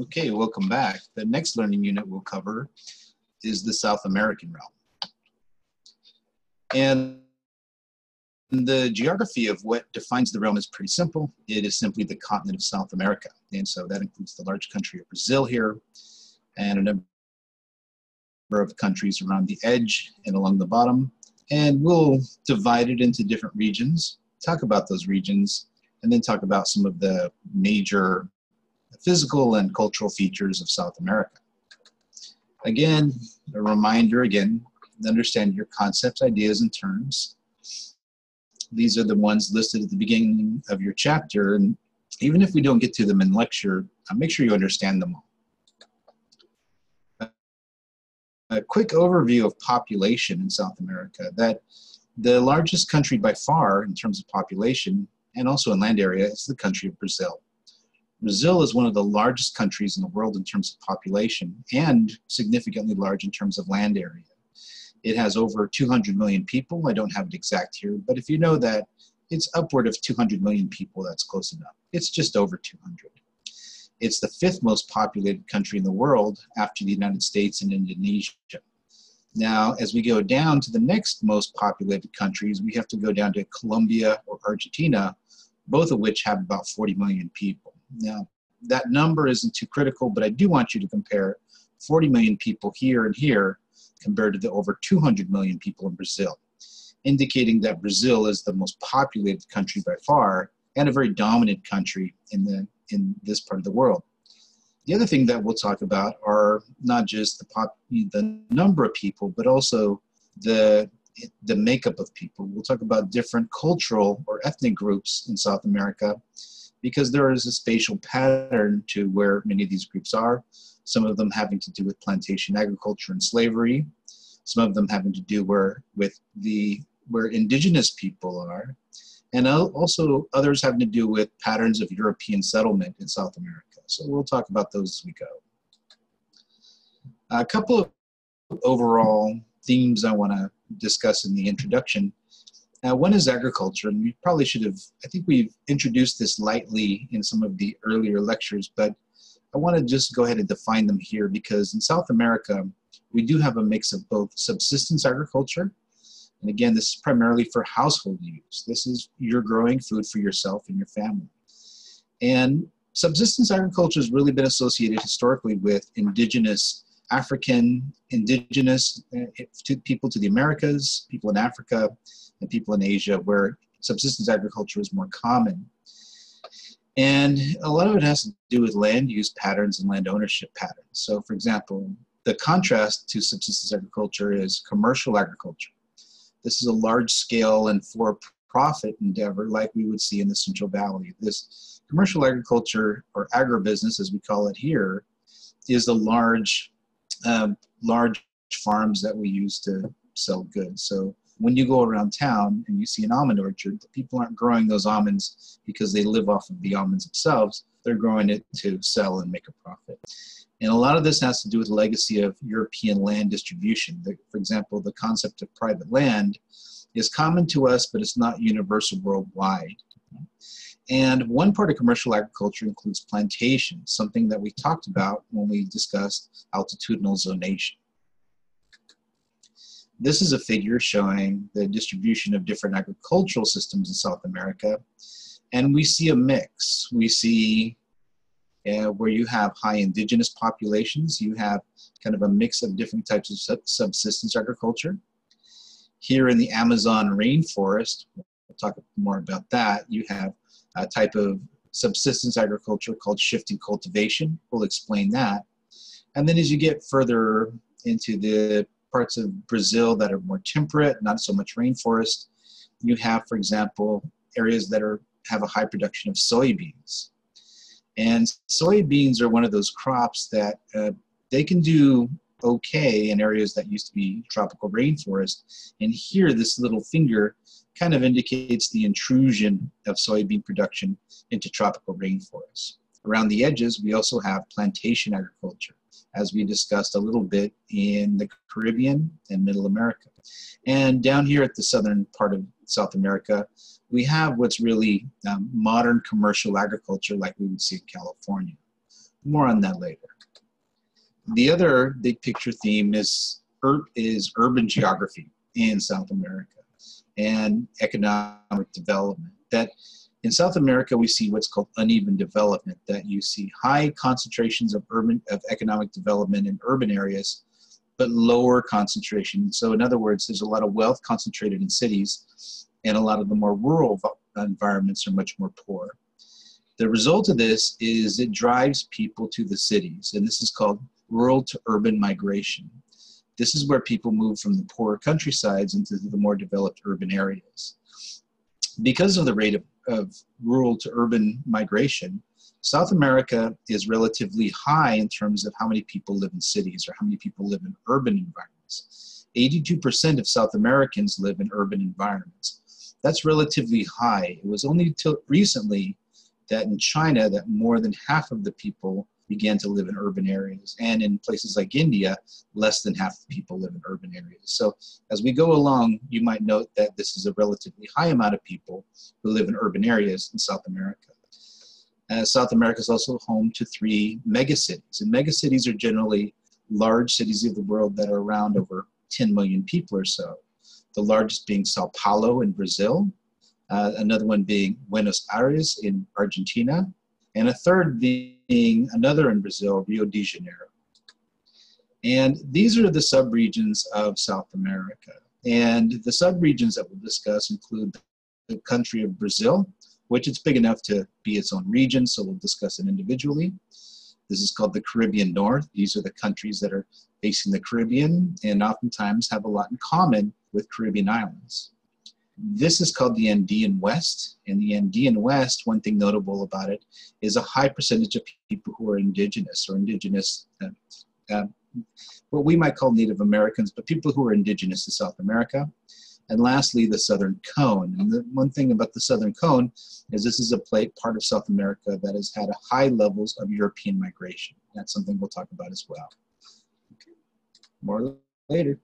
Okay, welcome back. The next learning unit we'll cover is the South American realm. And the geography of what defines the realm is pretty simple. It is simply the continent of South America. And so that includes the large country of Brazil here and a number of countries around the edge and along the bottom. And we'll divide it into different regions, talk about those regions, and then talk about some of the major physical and cultural features of South America. Again, a reminder understand your concepts, ideas, and terms. These are the ones listed at the beginning of your chapter, and even if we don't get to them in lecture, make sure you understand them all. A quick overview of population in South America, that the largest country by far in terms of population and also in land area is the country of Brazil. Brazil is one of the largest countries in the world in terms of population and significantly large in terms of land area. It has over 200 million people. I don't have it exact here, but if you know that it's upward of 200 million people, that's close enough. It's just over 200. It's the fifth most populated country in the world after the United States and Indonesia. Now, as we go down to the next most populated countries, we have to go down to Colombia or Argentina, both of which have about 40 million people. Now, that number isn't too critical, but I do want you to compare 40 million people here and here compared to the over 200 million people in Brazil, indicating that Brazil is the most populated country by far and a very dominant country in this part of the world. The other thing that we'll talk about are not just the number of people, but also the makeup of people. We'll talk about different cultural or ethnic groups in South America, because there is a spatial pattern to where many of these groups are, some of them having to do with plantation agriculture and slavery, some of them having to do where indigenous people are, and also others having to do with patterns of European settlement in South America. So we'll talk about those as we go. A couple of overall themes I want to discuss in the introduction. One is agriculture, and we probably should have, I think we've introduced this lightly in some of the earlier lectures, but I want to just go ahead and define them here, because in South America, we do have a mix of both subsistence agriculture, and again, this is primarily for household use. This is you're growing food for yourself and your family. And subsistence agriculture has really been associated historically with indigenous people to the Americas, people in Africa, and people in Asia, where subsistence agriculture is more common. And a lot of it has to do with land use patterns and land ownership patterns. So for example, the contrast to subsistence agriculture is commercial agriculture. This is a large scale and for-profit endeavor like we would see in the Central Valley. This commercial agriculture, or agribusiness as we call it here, is the large farms that we use to sell goods. So when you go around town and you see an almond orchard, the people aren't growing those almonds because they live off of the almonds themselves. They're growing it to sell and make a profit. And a lot of this has to do with the legacy of European land distribution. For example, the concept of private land is common to us, but it's not universal worldwide. And one part of commercial agriculture includes plantations, something that we talked about when we discussed altitudinal zonation. This is a figure showing the distribution of different agricultural systems in South America. And we see a mix. We see where you have high indigenous populations, you have kind of a mix of different types of subsistence agriculture. Here in the Amazon rainforest, we'll talk more about that, you have a type of subsistence agriculture called shifting cultivation. We'll explain that. And then as you get further into the parts of Brazil that are more temperate, not so much rainforest, you have, for example, areas that have a high production of soybeans. And soybeans are one of those crops that they can do okay in areas that used to be tropical rainforest. And here, this little finger kind of indicates the intrusion of soybean production into tropical rainforests. Around the edges, we also have plantation agriculture, as we discussed a little bit in the Caribbean and Middle America. And down here at the southern part of South America, we have what's really modern commercial agriculture like we would see in California. More on that later. The other big picture theme is urban geography in South America and economic development. That in South America, we see what's called uneven development, that you see high concentrations of economic development in urban areas, but lower concentration. So in other words, there's a lot of wealth concentrated in cities, and a lot of the more rural environments are much more poor. The result of this is it drives people to the cities, and this is called rural to urban migration. This is where people move from the poorer countrysides into the more developed urban areas. Because of the rate of rural to urban migration, South America is relatively high in terms of how many people live in cities or how many people live in urban environments. 82% of South Americans live in urban environments. That's relatively high. It was only until recently that in China that more than half of the people began to live in urban areas. And in places like India, less than half the people live in urban areas. So as we go along, you might note that this is a relatively high amount of people who live in urban areas in South America. South America is also home to 3 megacities. And megacities are generally large cities of the world that are around over 10 million people or so. The largest being Sao Paulo in Brazil, another one being Buenos Aires in Argentina, and a third being another in Brazil, Rio de Janeiro. And these are the subregions of South America. And the subregions that we'll discuss include the country of Brazil, which it's big enough to be its own region, so we'll discuss it individually. This is called the Caribbean North. These are the countries that are facing the Caribbean and oftentimes have a lot in common with Caribbean islands. This is called the Andean West. And the Andean West, one thing notable about it, is a high percentage of people who are indigenous or indigenous, what we might call Native Americans, but people who are indigenous to South America. And lastly, the Southern Cone. And the one thing about the Southern Cone is this is a part of South America that has had high levels of European migration. That's something we'll talk about as well. Okay. More later.